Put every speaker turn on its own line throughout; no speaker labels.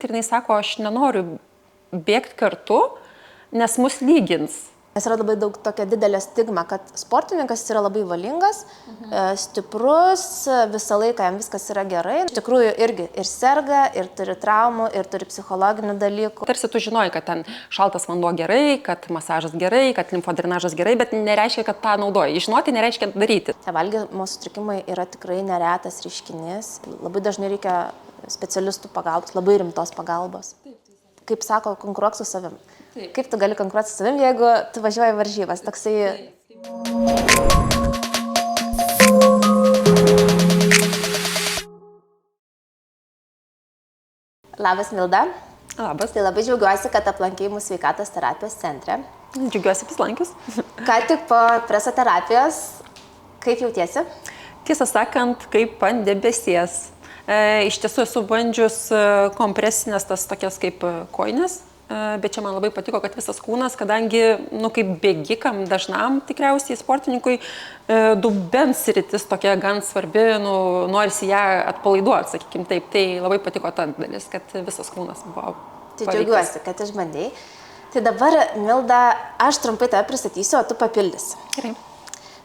Ir jinai sako, aš nenoriu bėgti kartu, nes mus lygins.
Nes yra labai daug tokia didelė stigma, kad sportininkas yra labai valingas, stiprus, visą laiką jam viskas yra gerai. Iš tikrųjų irgi ir serga, ir turi traumų, ir turi psichologinių dalykų.
Tarsi tu žinoji, kad ten šaltas vanduo gerai, kad masažas gerai, kad limfodrenažas gerai, bet nereiškia, kad tą naudoji. Žinoti nereiškia daryti.
Valgymo sutrikimai yra tikrai neretas reiškinys. Labai dažnai reikia specialistų pagalbos, labai rimtos pagalbos. Kaip sako, konkuruok su savim. Taip. Kaip tu gali konkuruoti su savim, jeigu tu važiuoji varžybas? Toksai... Labas, Milda.
Labas.
Tai labai džiaugiuosi, kad aplankei mūsų sveikatos terapijos centre.
Džiaugiuosi apsilankius.
Ką tik po presoterapijos, kaip jautiesi?
Tiesą sakant, kaip ant debesies. Iš tiesų esu bandžius kompresinės tas tokias kaip kojines, bet čia man labai patiko, kad visas kūnas, kadangi, kaip bėgikam dažnam tikriausiai sportininkui, dubens sritis tokia gan svarbi, norisi ją atpalaiduoti, sakykim taip. Tai labai patiko ta dalis, kad visas kūnas buvo
Tai džiaugiuosi, kad išbandėjai. Tai dabar, Milda, aš trumpai tave pristatysiu, o tu papildysi.
Gerai.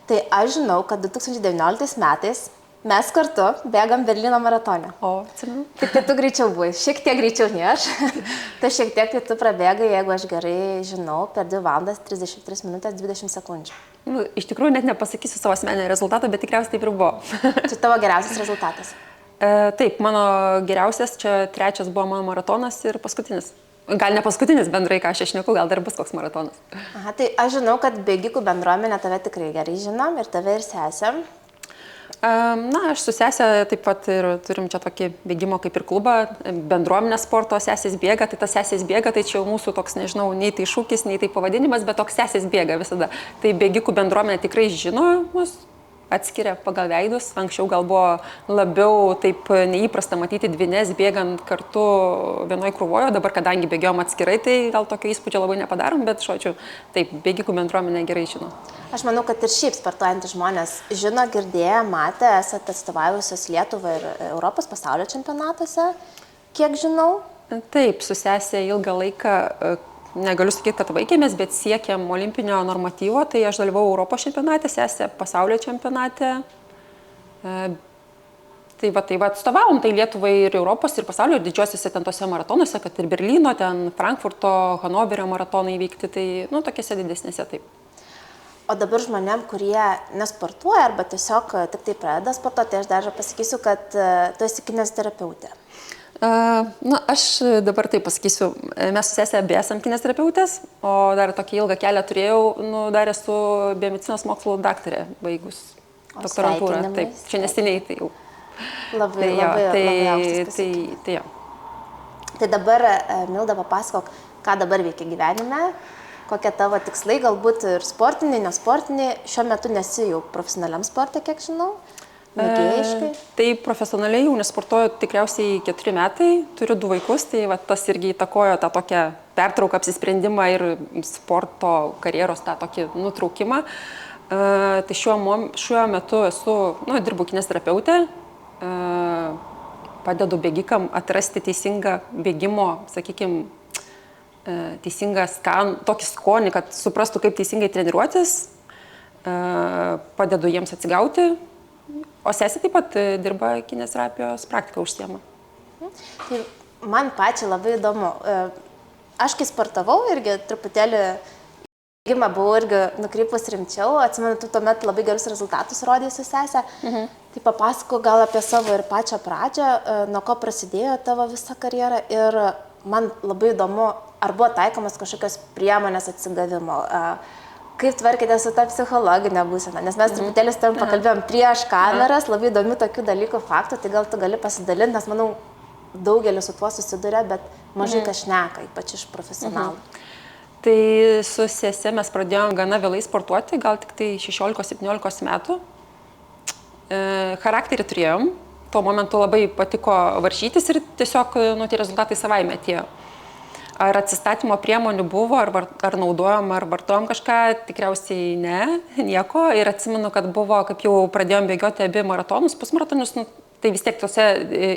Tai aš žinau, kad 2019 metais mes kartu bėgam Berlyno maratone.
O, atsimenu.
Tik tai tu greičiau buvai, šiek tiek greičiau nei aš. Tai šiek tiek tai tu prabėgai, jeigu aš gerai žinau, per 2 valandas 33 minutės 20 sekundžių.
Iš tikrųjų net nepasakysiu savo asmeninio rezultato, bet tikriausiai taip ir buvo.
Čia tavo geriausias rezultatas?
Taip, mano geriausias, čia 3 buvo mano maratonas ir paskutinis. Gal ne paskutinis bendrai, ką aš šneku, gal dar bus koks maratonas.
Aha, tai aš žinau, kad bėgikų bendruomenė tave tikrai gerai žinom, ir tave ir sesę.
Aš su sesė taip pat ir turim čia tokį bėgimo kaip ir klubą, bendruomenės sporto sesės bėga, tai tas sesės bėga, tai čia jau mūsų toks, nežinau, nei tai šūkis, nei tai pavadinimas, bet toks sesės bėga visada. Tai bėgikų bendruomenė tikrai žino mus, atskiria pagal veidus. Anksčiau gal buvo labiau taip neįprasta matyti dvynes bėgant kartu vienoj krūvoje, dabar kadangi bėgiom atskirai, tai gal tokio įspūdžio labai nepadarom, bet žodžiu, taip, bėgikų bendruomenė gerai žino.
Aš manau, kad ir šiaip sportuojantys žmonės žino, girdėję, matę, esate atstovavusios Lietuvą ir Europos pasaulio čempionatuose, kiek žinau.
Taip, su sesė ilgą laiką, negaliu sakyti, kad vaikėmės, bet siekėm olimpinio normatyvo, tai aš dalyvau Europos čempionate, sesė pasaulio čempionate. Tai va, atstovavom tai Lietuvai ir Europos, ir pasaulio, ir didžiosiuose ten tose maratonuose, kad ir Berlyno, ten Frankfurto, Hanoverio maratonai vykti, tai, tokiuose didesnėse taip.
O dabar žmonėm, kurie nesportuoja arba tiesiog tik tai pradeda sportuoti, tai aš dar pasakysiu, kad tu esi kineziterapeutė.
Aš dabar taip pasakysiu, mes su sesė abi esam kineziterapeutės, o dar tokį ilgą kelią turėjau, dar esu biomedicinos mokslų daktarė, baigus doktorantūrą. Taip, čia neseniai tai jau.
Labai aukštas pasiekimas. Tai dabar, Milda, papasakok, ką dabar veikia gyvenime, kokie tavo tikslai, galbūt ir sportiniai, nesportiniai. Šiuo metu nesi jau profesionaliam sporte, kiek žinau. Mėgėjiškai?
Tai profesionaliai jau nesportuoju tikriausiai 4 metai, turiu 2 vaikus, tai tas irgi įtakojo tą tokią pertrauką, apsisprendimą ir sporto karjeros tą tokį nutraukimą. Tai šiuo metu dirbu kineziterapeutė, padedu bėgikam atrasti teisingą bėgimo, sakykime, tokį skonį, kad suprastų, kaip teisingai treniruotis, padedu jiems atsigauti. O sesė taip pat dirba kineziterapijos praktiką užsiema.
Tai man pačiai labai įdomu. Aš kai sportavau irgi truputėlį bėgimą buvau irgi nukrypus rimčiau. Atsimenu, tu tuomet labai gerus rezultatus rodėjai su sesė. Tai papasakok gal apie savo ir pačią pradžią, nuo ko prasidėjo tavo visa karjera. Ir man labai įdomu, ar buvo taikomas kažkokios priemonės atsigavimo. Kaip tvarkėte su ta psichologinė būsena? Nes mes truputėlį su tavim pakalbėjom prieš kameras, labai įdomių tokių dalykų, faktų, tai gal tu gali pasidalinti, nes manau, daugelis su tuo susiduria, bet mažai kas šneka, ypač iš profesionalų.
Tai su sese mes pradėjom gana vėlai sportuoti, gal tik tai 16-17 metų. Charakterį turėjom, tuo momentu labai patiko varžytis ir tiesiog tie rezultatai savaime atėjo. Ar atsistatymo priemonių buvo, ar naudojom, ar vartojom kažką, tikriausiai ne, nieko. Ir atsimenu, kad buvo, kaip jau pradėjom bėgioti abi maratonus, pusmaratonius, tai vis tiek tose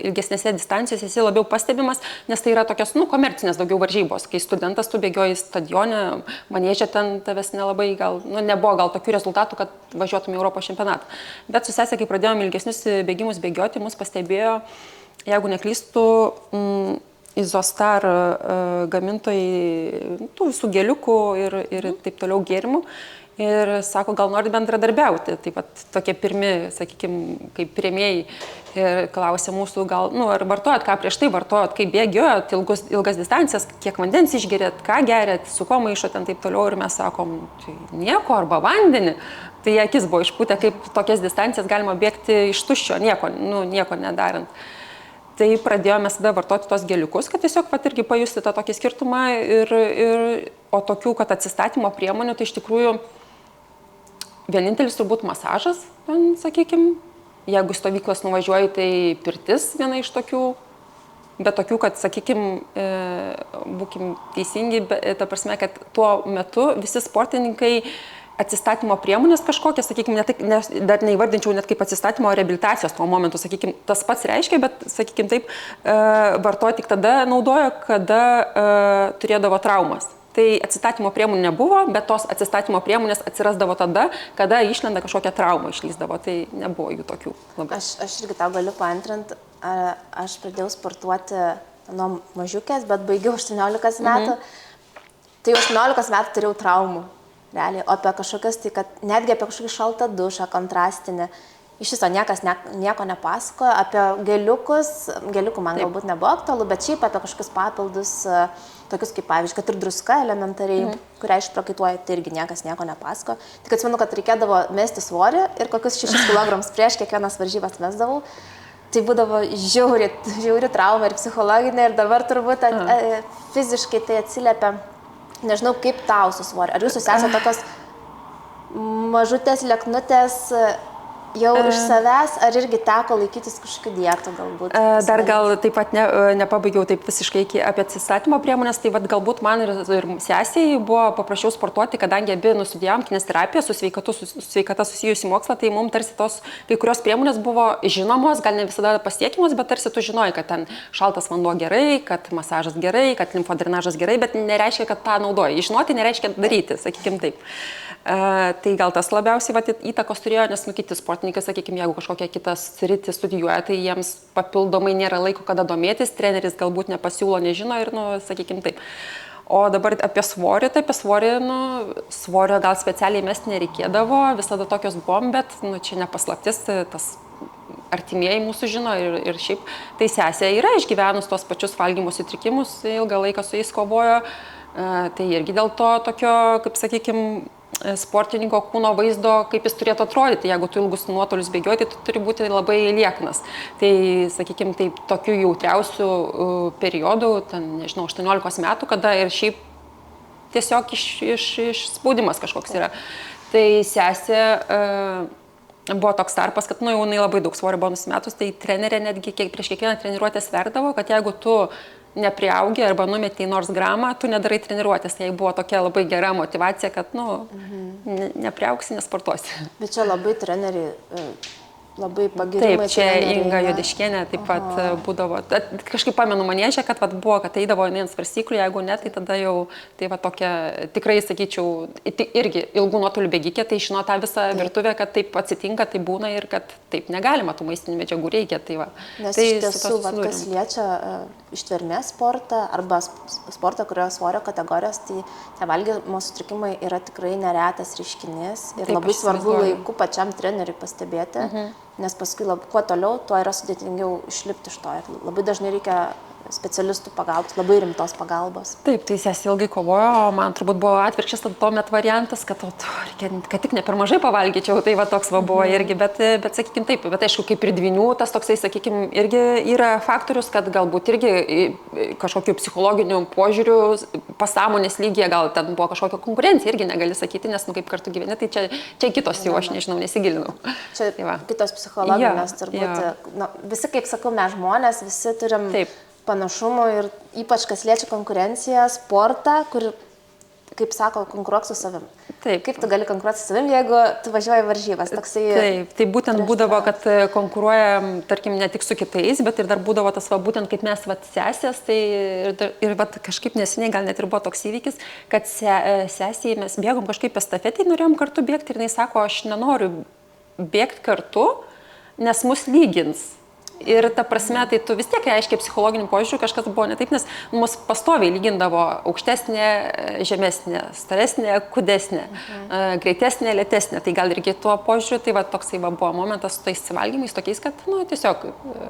ilgesnėse distancijose esi labiau pastebimas, nes tai yra tokios, komercinės daugiau varžybos. Kai studentas tu bėgioji stadione, manėžė ten tavęs nelabai nebuvo gal tokių rezultatų, kad važiuotum į Europos čempionatą. Bet su sesė, kai pradėjome ilgesnius bėgimus bėgioti, mus pastebėjo, jeigu neklystu, Izostar gamintojai tų visų geliukų ir taip toliau gėrimų. Ir sako, gal nori bendradarbiauti. Taip pat tokie pirmi, sakykime, kaip pirmieji. Ir klausė mūsų, gal, ar vartojat, ką prieš tai vartojat, kaip bėgiojat, ilgas distancijas, kiek vandens išgerėt, ką gerėt, su ko maišot ten taip toliau. Ir mes sakom, tai nieko, arba vandenį. Tai akis buvo išpūtę, kaip tokias distancijas galima bėgti iš tuščio, nieko nedarant. Tai pradėjome tada vartoti tos geliukus, kad tiesiog pat irgi pajusti tą tokį skirtumą. O tokių, kad atsistatymo priemonių, tai iš tikrųjų vienintelis turbūt masažas, sakykime. Jeigu stovyklas nuvažiuoji, tai pirtis viena iš tokių. Bet tokių, kad, sakykime, būkim teisingi, ta prasme, kad tuo metu visi sportininkai atsistatymo priemonės kažkokias, sakykime, dar neįvardinčiau net kaip atsistatymo reabilitacijos tuo momentu, sakykime, tas pats reiškia, bet, sakykime, taip, vartoja tik tada naudojo, kada turėdavo traumas. Tai atsistatymo priemonių nebuvo, bet tos atsistatymo priemonės atsirasdavo tada, kada išlenda kažkokia trauma išlysdavo, tai nebuvo jų tokių labai.
Aš irgi tau galiu paantrinti, aš pradėjau sportuoti nuo mažiukės, bet baigiau 18 metų, tai 18 metų turėjau traumų. Realiai, o apie kažkokias, tai kad netgi apie kažkokį šaltą dušą, kontrastinį, iš viso niekas nieko nepasakojo, apie geliukų man galbūt nebuvo aktualu, bet šiaip apie kažkokius papildus, tokius kaip pavyzdžiui, kad ir druska elementariai, kurią išprakaituoja, tai irgi niekas nieko nepasakojo. Tik atsimenu, kad reikėdavo mesti svorį ir kokius 6 kg prieš kiekvienas varžybas mesdavau. Tai būdavo žiauri trauma ir psichologinė ir dabar turbūt fiziškai tai atsiliepia. Nežinau, kaip tau su svoriu. Ar jūsų esate tokios mažutės, lieknutės jau iš savęs, ar irgi teko laikytis kažkokių dietų galbūt?
Dar gal taip pat nepabaigiau taip visiškai apie atsistatymo priemonės, tai galbūt man ir sesiai buvo paprasčiau sportuoti, kadangi abi nustudijavom kinesterapiją su sveikata susijusi mokslą, tai mums tarsi tos kai kurios priemonės buvo žinomos, gal ne visada pasiekimos, bet tarsi tu žinojai, kad ten šaltas vanduo gerai, kad masažas gerai, kad limfodrenažas gerai, bet nereiškia, kad tą naudoji. Žinoti nereiškia daryti, sakykime taip. Tai gal tas labiausiai įtakos turėjo, nes kiti sportininkai, sakykime, jeigu kažkokią kitą sritį studijuoja, tai jiems papildomai nėra laiko, kada domėtis, treneris galbūt nepasiūlo, nežino ir, sakykime taip. O dabar apie svorį, tai apie svorį, svorio gal specialiai mesti nereikėdavo, visada tokios buvom, bet čia nepaslaptis, tas artimieji mūsų žino ir šiaip tai sesė yra išgyvenus tos pačius valgymo sutrikimus, ilgą laiką su jais kovojo, tai irgi dėl to tokio, kaip sakykime, sportininko kūno vaizdo, kaip jis turėtų atrodyti. Jeigu tu ilgus nuotolius bėgioji, tai tu turi būti labai lieknas. Tai, sakykime, tai tokių jautriausių periodų, ten, nežinau, 18 metų, kada ir šiaip tiesiog išspaudimas kažkoks yra. Tai sesė buvo toks tarpas, kad, jau jinai labai daug svorio buvo nusimetus, tai trenerė netgi prieš kiekvieną treniruotę sverdavo, kad jeigu tu nepriaugi arba numetei nors gramą, tu nedarai treniruotės. Tai buvo tokia labai gera motivacija, kad, nepriaugsi, nesportuosi.
Bet čia labai treneriai, labai pagirimai.
Taip, čia Inga Juodiškienė taip pat būdavo. Kažkaip pamenu manėžę, kad buvo, kad eidavo jinai ant svarstyklių, jeigu ne, tai tada jau, tai tokia, tikrai sakyčiau, irgi ilgų nuotolių bėgikė, tai žino tą visą virtuvę, kad taip atsitinka, tai būna ir kad taip negalima, tų maistinių medžiagų reikia. Tai
Nes iš tiesų, kas liečia ištvermės sportą arba sportą, kurio svorio kategorijos, tai valgymo sutrikimai yra tikrai neretas reiškinys ir labai svarbu laiku pačiam treneriui pastebėti. Nes paskui kuo toliau, tuo yra sudėtingiau išlipti iš to. Ir labai dažnai reikia specialistų pagalbos, labai rimtos pagalbos.
Taip, tai sesė ilgai kovojo, o man turbūt buvo atvirkščias tuomet variantas, kad tik ne per mažai pavalgyčiau, tai toks buvo irgi, bet sakykime taip, bet aišku, kaip ir dvynių, tas toksai, sakykime, irgi yra faktorius, kad galbūt irgi kažkokiu psichologiniu požiūriu, pasąmonės lygyje, gal ten buvo kažkokia konkurencija, irgi negali sakyti, nes kaip kartu gyveni, tai čia kitos jau, aš nežinau, nesigilinau.
Čia kitos psichologinės turbūt, visi, kaip sakau, mes žmonės, visi turim panašumų ir ypač kas liečia konkurenciją, sportą, kur kaip sako, konkuruok su savim.
Taip.
Kaip tu gali konkuruoti su savim, jeigu tu važiuoji varžybas? Toksai...
Taip, tai būtent būdavo, kad konkuruojam, tarkim, ne tik su kitais, bet ir dar būdavo tas, būtent kaip mes sesės, tai ir kažkaip neseniai gal net ir buvo toks įvykis, kad sesiai mes bėgom kažkaip estafetį, norėjom kartu bėgti ir jinai sako, aš nenoriu bėgti kartu, nes mus lygins. Ir ta prasme, tai tu vis tiek aiškiai psichologiniu požiūriu kažkas buvo ne taip, nes mus pastoviai lygindavo aukštesnė, žemesnė, storesnė, kūdesnė, greitesnė, lėtesnė. Tai gal irgi tuo požiūriu, tai toksai buvo momentas su tais valgymais tokiais, kad tiesiog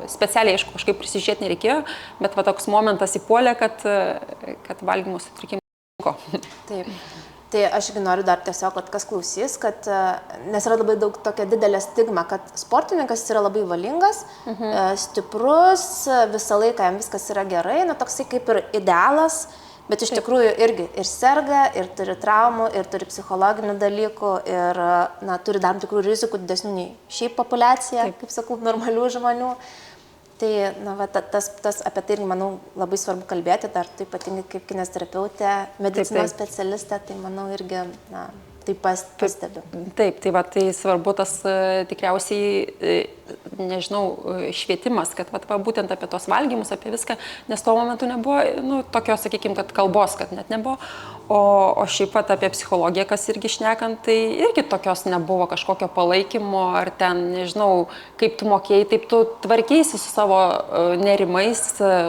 specialiai, aišku, kažkaip prisižiūrėti nereikėjo, bet toks momentas įpuolė, kad valgymo sutrikimo.
Taip. Tai aš irgi noriu dar tiesiog, kad kas klausys, kad, nes yra labai daug tokia didelė stigma, kad sportininkas yra labai valingas, stiprus, visą laiką jam viskas yra gerai, toksai kaip ir idealas, bet iš tikrųjų irgi ir serga, ir turi traumų, ir turi psichologinių dalykų, ir turi dar tikrų rizikų didesnių nei šiaip populiacija, kaip sakau, normalių žmonių. Tai tas apie tai irgi, manau, labai svarbu kalbėti, dar taip ypatingai kaip kineziterapeutė, medicinos specialistė, tai manau irgi tai pastebiu.
Taip, tai svarbu tas tikriausiai, nežinau, švietimas, kad būtent apie tos valgymus, apie viską, nes tuo momentu nebuvo, tokio, sakykime, kad kalbos, kad net nebuvo, o šiaip apie psichologiją, kas irgi šnekant, tai irgi tokios nebuvo kažkokio palaikymo, ar ten, nežinau, kaip tu mokėjai, taip tu tvarkėsi su savo nerimais,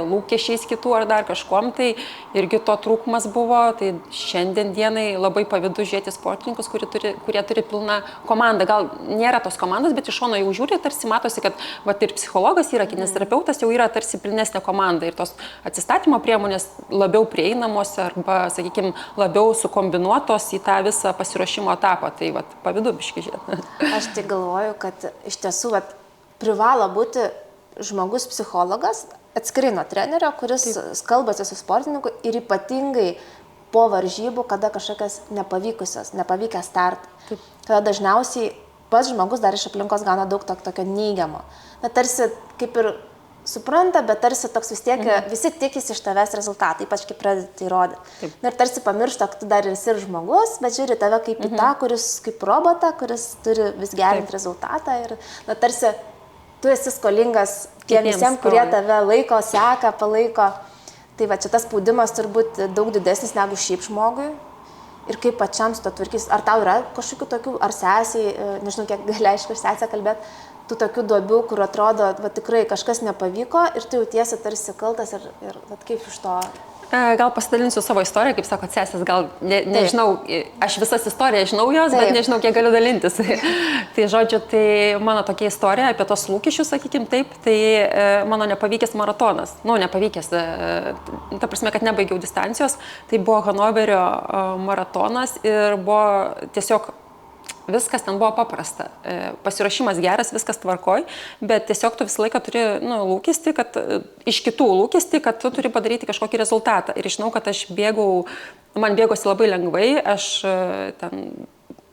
lūkesčiais kitų ar dar kažkuom, tai irgi to trūkumas buvo, tai šiandien dienai labai pavydu žiūrėti sportininkus, kurie turi pilną komandą. Gal nėra tos komandos, bet iš šono jau žiūri, tarsi matosi, kad ir psichologas yra, kineziterapeutas jau yra tarsi pilnesnė komanda ir tos atsistatymo priemonės labiau prieinamos arba, sakykime, labiau sukombinuotos į tą visą pasiruošimo etapą. Tai pavydu biškai žiūrėti.
Aš tai galvoju, kad iš tiesų privalo būti žmogus psichologas atskirai nuo trenerio, kuris kalbasi su sportininku ir ypatingai po varžybų, kada kažkokias nepavykęs startai. Tada dažniausiai pats žmogus dar iš aplinkos gauna daug tokio neigiamo. Tarsi kaip ir supranta, bet tarsi toks vis tiek, visi tikisi iš tavęs rezultatą, ypač kai pradedi tai rodyti. Ir tarsi pamiršta, kad tu dar esi ir žmogus, bet žiūri tave kaip į tą, kuris kaip robotą, kuris turi vis gerinti rezultatą. Ir tarsi tu esi skolingas tiem visiems, kurie tave laiko, seka, palaiko. Tai čia tas spaudimas turbūt daug didesnis negu šiaip žmogui. Ir kaip pačiam su to tvarkys. Ar tau yra kažkokių tokių, ar sesiai, nežinau, kiek gali aišku iš sesę kalbėti, tų tokių duobių, kur atrodo, tikrai kažkas nepavyko ir tu jautiesi tarsi kaltas ir kaip iš to...
Gal pasidalinsiu savo istoriją, kaip sako sesės, gal nežinau, aš visas istorijas žinau jos, bet nežinau, kiek galiu dalintis. Tai žodžiu, tai mano tokia istorija apie tos lūkesčius, sakykime taip, tai mano nepavykęs maratonas, nepavykęs, ta prasme, kad nebaigiau distancijos, tai buvo Hanoverio maratonas ir buvo tiesiog viskas ten buvo paprasta. Pasiruošimas geras, viskas tvarkoj, bet tiesiog tu visą laiką turi lūkestį, kad iš kitų lūkestį, kad tu turi padaryti kažkokį rezultatą. Ir žinau, kad aš bėgau, man bėgosi labai lengvai, aš ten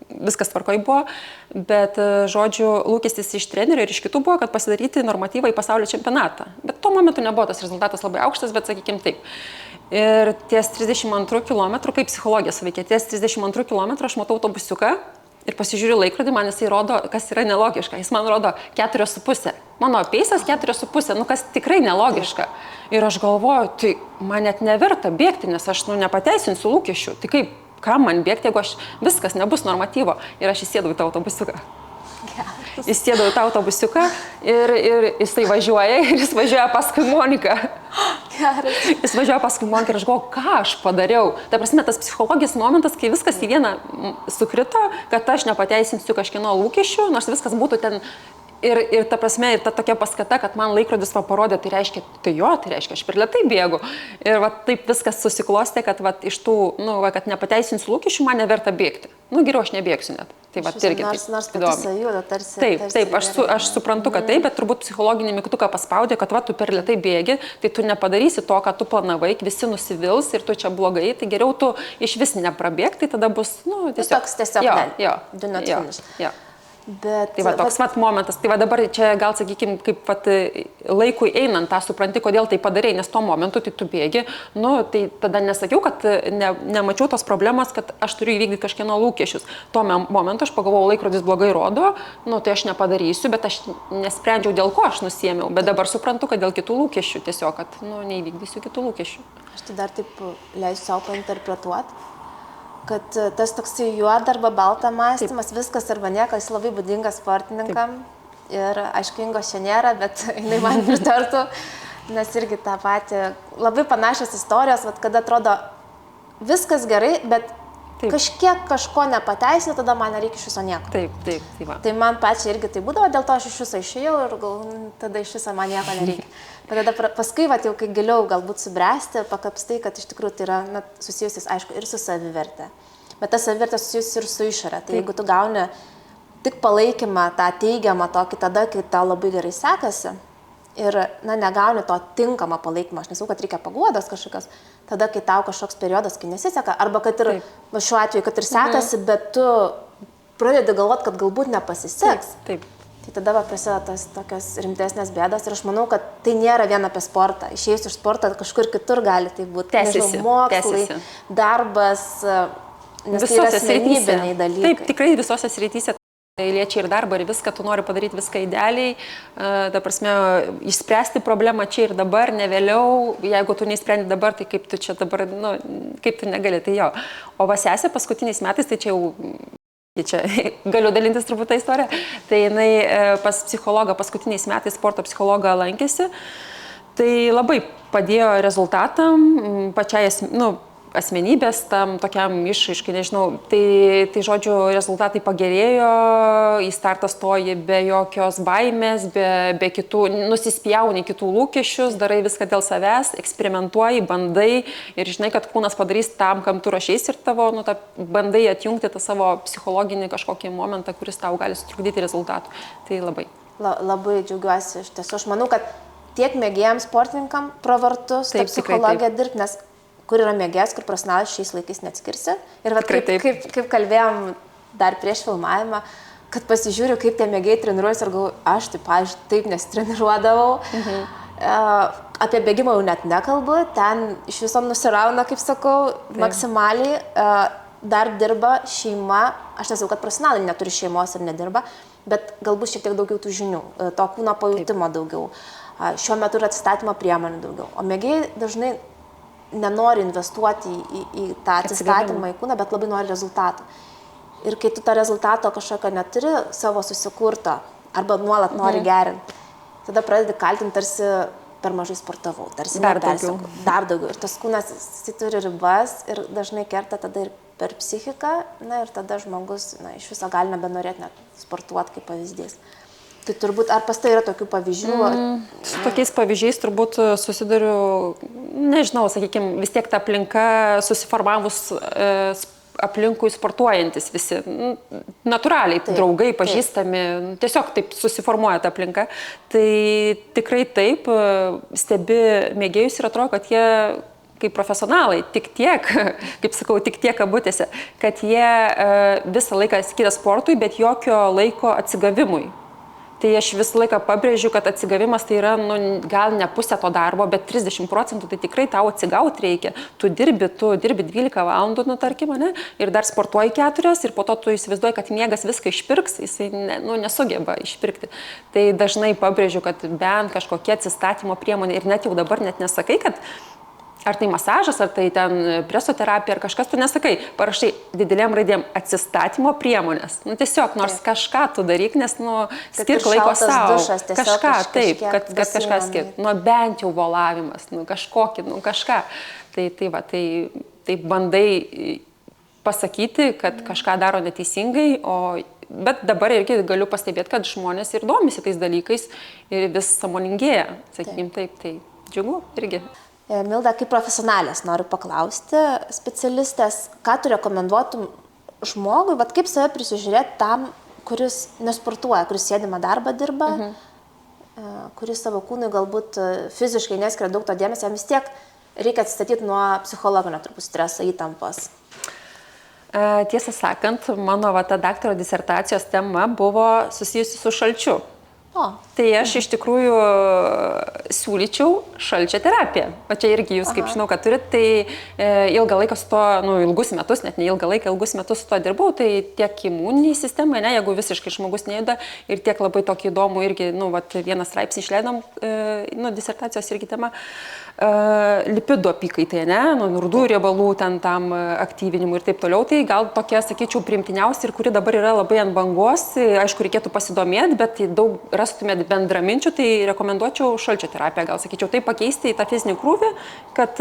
viskas tvarkoj buvo, bet žodžiu, lūkestis iš trenerio ir iš kitų buvo, kad pasidaryti normatyvą į pasaulio čempionatą. Bet tuo momentu nebuvo tas rezultatas labai aukštas, bet sakykime taip. Ir ties 32 km, kaip psichologija suveikia, ties 32 km aš matau autobusiuką. Ir pasižiūriu laikrodį, man jisai rodo, kas yra nelogiška. Jis man rodo 4,5. Mano peisas 4,5, kas tikrai nelogiška. Ir aš galvoju, tai man net neverta bėgti, nes aš nepateisinsiu lūkesčių. Tai kaip, kam man bėgti, jeigu viskas nebus normatyvo. Ir aš įsėdau į tą autobusiuką. Įsėdau į tą autobusiuką ir jisai važiuoja ir jis važiuoja paskui Moniką. Jis važiuoja paskui Moniką ir aš galvoju, ką aš padariau. Ta prasme, tas psichologijos momentas, kai viskas į vieną sukrito, kad aš nepateisinsiu kažkieno lūkesčių, nors viskas būtų ten. Ir ta prasme, ir ta tokia paskata, kad man laikrodis parodė, tai reiškia, aš per lėtai bėgu. Ir taip viskas susiklostė, kad iš tų, kad nepateisinsiu lūkesčių, man neverta bėgti. Geriau aš nebėgsiu net. Tai irgi
nors pati savijautą tarsi.
Taip, aš suprantu, kad taip, bet turbūt psichologinį mygtuką paspaudė, kad tu per lėtai bėgi, tai tu nepadarysi to, ką tu planavai, visi nusivils ir tu čia blogai, tai geriau tu iš vis neprabėgti, tai tada bus, tiesiog.
Tiesiog, do not finish. Bet
Tai va toks vat momentas. Tai va dabar čia gal, sakykime, kaip vat, laikui einant tą supranti, kodėl tai padarei, nes tuo momentu tai tu bėgi. Nu, tai tada nesakiau, kad nemačiau tos problemos, kad aš turiu įvykdyti kažkieno lūkesčius. Tuo momentu aš pagalvojau, laikrodis blogai rodo, nu, tai aš nepadarysiu, bet aš nesprendžiau, dėl ko aš nusiėmiau. Bet dabar suprantu, kad dėl kitų lūkesčių tiesiog, kad nu, neįvykdysiu kitų lūkesčių.
Aš tai dar taip leisiu savo painterpretuoti, kad tas toksai juoda arba balta mąstymas, viskas arba niekas, labai būdingas sportininkam. Taip. Ir aišku, Ingos čia nėra, bet jinai man pritartų, nes irgi tą patį, labai panašios istorijos, vat, kada atrodo viskas gerai, bet taip. Kažko nepateisina, tada man nereikia iš viso nieko.
Taip.
Tai man pačiai irgi tai būdavo, dėl to aš iš viso išėjau ir tada iš viso man nieko nereikia. Bet tada paskui, vat, jau kai giliau galbūt subręsti, pakapstai, kad iš tikrųjų tai yra susijusis, aišku, ir su savivertė. Bet ta savivertė susijusi ir su išorė. Tai jeigu tu gauni tik palaikymą, tą teigiamą tokį tada, kai tau labai gerai sekasi ir negauni to tinkamą palaikymą, aš nesakau, kad reikia paguodos kažkokios, tada, kai tau kažkoks periodas, kai nesiseka, arba kad ir šiuo atveju, kad ir sekasi, bet tu pradedi galvoti, kad galbūt nepasiseks.
Taip.
Tai tada prasideda tas tokios rimtesnės bėdos ir aš manau, kad tai nėra vien apie sportą. Išėjus iš sporto kažkur kitur gali tai būti.
Tęsiasi.
Mokslai, darbas, nes tai yra asmenybiniai dalykai.
Taip, tikrai visose srityse. Tai liečia ir darbą, ir viską, tu nori padaryti viską idealiai, ta prasme, išspręsti problemą čia ir dabar, ne vėliau, jeigu tu neįsprendi dabar, tai kaip tu čia dabar, nu, kaip tu negali, tai jo. O va sesė paskutiniais metais, tai čia jau, čia galiu dalintis turbūt tą istoriją, tai jinai pas psichologą paskutiniais metais, sporto psichologą lankėsi, tai labai padėjo rezultatam, pačiai, nu, asmenybės tam tokiam išraiškai, nežinau, tai žodžiu, rezultatai pagerėjo, į startą stoji be jokios baimės, be kitų, nusispjauni kitų lūkesčius, darai viską dėl savęs, eksperimentuoji, bandai ir žinai, kad kūnas padarys tam, kam tu rašys ir tavo, nu, bandai atjungti tą savo psichologinį kažkokį momentą, kuris tau gali sutrukdyti rezultatų. Tai labai.
Labai džiaugiuosi, iš tiesų, aš manau, kad tiek mėgėjams sportininkam pravartu su psichologija dirbti, nes kur yra mėgėjas, kur profesionalas šiais laikais neatskirsi. Ir vat, kaip kalbėjom dar prieš filmavimą, kad pasižiūriu, kaip tie mėgėjai treniruojasi ir galvoju, aš taip nesitreniruodavau. Apie bėgimą jau net nekalbu, ten iš viso nusirauna, kaip sakau, maksimaliai. Dar dirba šeima, aš nesakau, kad profesionalai neturi šeimos ir nedirba, bet galbūt šiek tiek daugiau tų žinių, to kūno pajutimo daugiau. Šiuo metu yra atsistatymo priemonių daugiau. O mėgėjai dažnai nenori investuoti į tą atsistatymą į kūną, bet labai nori rezultatų. Ir kai tu tą rezultato kažkokio neturi savo susikurto, arba nuolat nori gerinti, tada pradedi kaltinti, tarsi per mažai sportavau, tarsi dar daugiau. Ir tas kūnas, jis turi ribas ir dažnai kerta tada ir per psichiką, ir tada žmogus iš viso gali nebenorėti net sportuoti kaip pavyzdys. Tai turbūt, ar pas tai yra tokių pavyzdžių?
Su tokiais pavyzdžiais turbūt susiduriu, nežinau, sakykime, vis tiek ta aplinka susiformavus aplinkui sportuojantis visi. Natūraliai, draugai, pažįstami, tiesiog taip susiformuoja ta aplinka. Tai tikrai taip, stebi mėgėjus ir atrodo, kad jie kaip profesionalai, tik tiek, kaip sakau, tik tiek kabutėse, kad jie visą laiką skiria sportui, bet jokio laiko atsigavimui. Tai aš visą laiką pabrėžiu, kad atsigavimas tai yra, gal ne pusė to darbo, bet 30%, tai tikrai tau atsigauti reikia. Tu dirbi 12 valandų, tarkim, ne? Ir dar sportuoji 4 ir po to tu įsivaizduoji, kad miegas viską išpirks, jisai nesugeba išpirkti. Tai dažnai pabrėžiu, kad bent kažkokia atsistatymo priemonė ir net jau dabar net nesakai, kad ar tai masažas, ar tai ten presoterapija, ar kažkas, tu nesakai, parašai didelėm raidėm atsistatymo priemonės. Tiesiog, nors kažką tu daryk, nes, skirk laiko savo. Kažką, taip, kad kažką skirk. Bent jau volavimas, kažkokį, kažką. Tai bandai pasakyti, kad kažką daro neteisingai, bet dabar irgi galiu pastebėti, kad žmonės ir domisi tais dalykais ir vis sąmoningėja, sakykim, taip, tai džiugu irgi.
Milda, kaip profesionalės noriu paklausti specialistės, ką tu rekomenduotum žmogui, kaip save prisižiūrėti tam, kuris nesportuoja, kuris sėdimą darbą dirba, kuris savo kūnui galbūt fiziškai neskiria daug to dėmesio, jam vis tiek reikia atsistatyti nuo psichologinio turbūt streso, įtampos.
Tiesą sakant, mano ta daktaro disertacijos tema buvo susijusi su šalčiu.
O.
Tai aš iš tikrųjų siūlyčiau šalčio terapiją. O čia irgi jūs, kaip žinau, kad turit, tai ilgą laiką su to, ilgus metus, net ne ilgą laiką, ilgus metus su to dirbau, tai tiek imuniniai sistemai, ne, jeigu visiškai žmogus nejuda, ir tiek labai tokį įdomų irgi, vieną straipsnį išleidom, disertacijos irgi tema, lipidų apykaitai, ne, rudų riebalų ten tam aktyvinimui ir taip toliau, tai gal tokia, sakyčiau, priimtiniausia ir kuri dabar yra labai ant bangos, aišku, reikėtų pasidomėti, bet daug rastumėt bendraminčių, tai rekomenduočiau šalčio terapiją, gal sakyčiau, tai pakeisti į tą fizinį krūvį, kad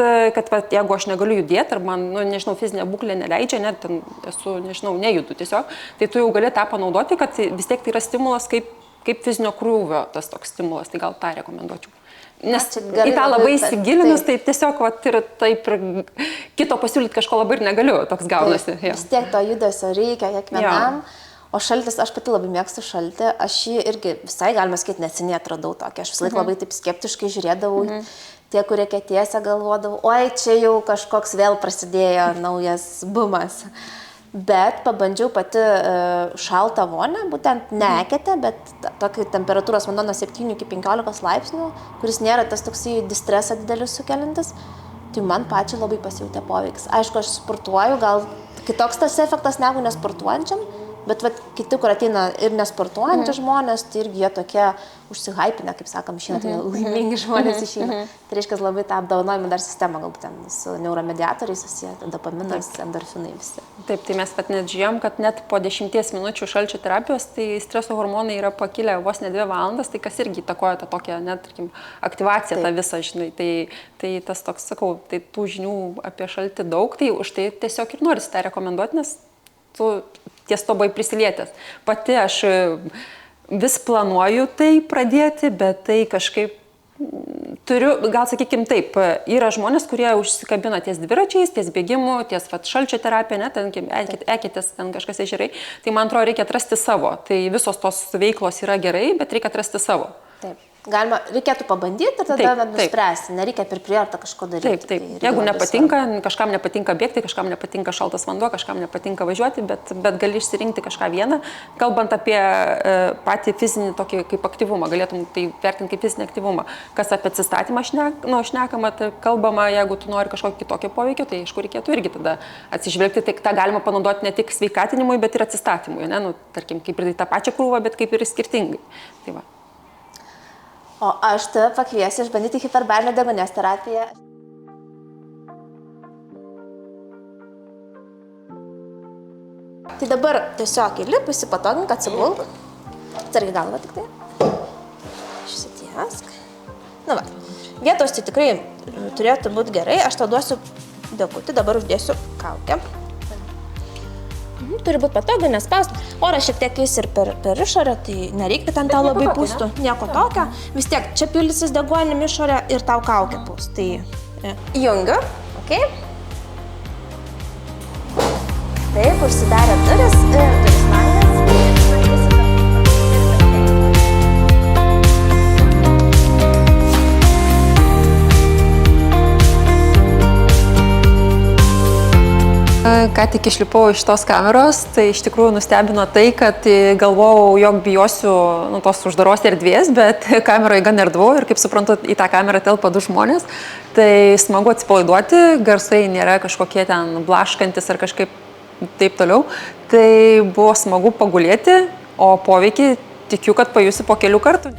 jeigu aš negaliu judėti, ar man, nežinau, fizinė būklė neleidžia, net ten esu, nežinau, nejudu tiesiog, tai tu jau gali tą panaudoti, kad vis tiek tai yra stimulas kaip fizinio krūvio tas toks stimulas, tai gal tą rekomenduočiau. Nes į tą labai įsigilinus, tai tiesiog ir taip kito pasiūlyti kažko labai ir negaliu, toks gaunasi.
Vis tiek to judesio reikia kiekvienam. O šaltis, aš pati labai mėgstu šaltį, aš jį irgi visai, galima sakyti, neseniai atradau tokį. Aš visą laiką labai taip skeptiškai žiūrėdavau, tie, kurie kėtiese galvodavau, oi, čia jau kažkoks vėl prasidėjo naujas bumas. Bet pabandžiau pati šaltą vonę, būtent ne eketę, bet tokį temperatūros vanduo nuo 7 iki 15 laipsnių, kuris nėra tas toksai distresą didelis sukeliantis, tai man pačiai labai pasijautė poveikis. Aišku, aš sportuoju, gal kitoks tas efektas negu nesportuojančiam, bet kiti, kur ateina ir nesportuojantys žmonės, tai irgi jie tokie užsihaipinę, kaip sakam, išeina, tai laimingi žmonės išeina. Tai reiškia labai tą apdovanojimą dar sistemą, galbūt ten su neuromediatoriais susiję, dopaminas, endorfinai visi.
Taip, tai mes net žiūrėjom, kad net po 10 minučių šalčio terapijos, tai streso hormonai yra pakilę vos ne 2 valandas, tai kas irgi įtakoja tą tokią, net, tarkim, aktyvaciją tą visą, žinai. Tai tas toks, sakau, tai tų žinių apie šaltį daug, tai už tai tiesiog ir norisi tą rekomenduoti, nes tu ties to buvai prisilietęs. Pati aš vis planuoju tai pradėti, bet tai kažkaip turiu, gal sakykim taip, yra žmonės, kurie užsikabina ties dviračiais, ties bėgimu, ties šalčio terapija, ne, ten eketės, ten kažkas ežerai, tai man atrodo reikia atrasti savo. Tai visos tos veiklos yra gerai, bet reikia atrasti savo.
Taip. Galima, reikėtų pabandyti ir tada nuspręsti, nereikia per prievartą kažko daryti.
Taip. Jeigu nepatinka, kažkam nepatinka bėgti, kažkam nepatinka šaltas vanduo, kažkam nepatinka važiuoti, bet gali išsirinkti kažką vieną. Kalbant apie patį fizinį tokį kaip aktyvumą, galėtum tai vertinti kaip fizinį aktyvumą. Kas apie atsistatymą šnekama, tai kalbama, jeigu tu nori kažkokio kitokio poveikio, tai aišku reikėtų irgi tada atsižvelgti, tai tą galima panaudoti ne tik sveikatinimui, bet ir atsistatymui, ne? Tarkim, kaip ir tą pačią krūvą, bet kaip ir skirtingai. Tai va.
O aš tave pakviesiu išbandyti hiperbarinę deguonies terapiją. Tai dabar tiesiog įlip, įsipatogink, atsigulk. Atsargiai galvą tik tai. Išsitiesk. Na va, vietos tai tikrai turėtų būti gerai. Aš tau duosiu dekutį, dabar uždėsiu kaukę. Turi būti patogu, nespaust. Oras šiek tiek eis ir per išorę, tai nereikia ten tau labai pūstų. Nieko tokio. Vis tiek čia pildysis deguonim išorę ir tau kaukę pūs. Tai jungiu, ok? Taip, užsidarė duris ir duris langas.
Ką tik išlipau iš tos kameros, tai iš tikrųjų nustebino tai, kad galvojau, jog bijosiu tos uždaros erdvės, bet kameroje gan erdvu ir kaip suprantu, į tą kamerą telpa 2 žmonės. Tai smagu atsipalaiduoti, garsai nėra kažkokie ten blaškantis ar kažkaip taip toliau. Tai buvo smagu pagulėti, o poveikį tikiu, kad pajusi po kelių kartų.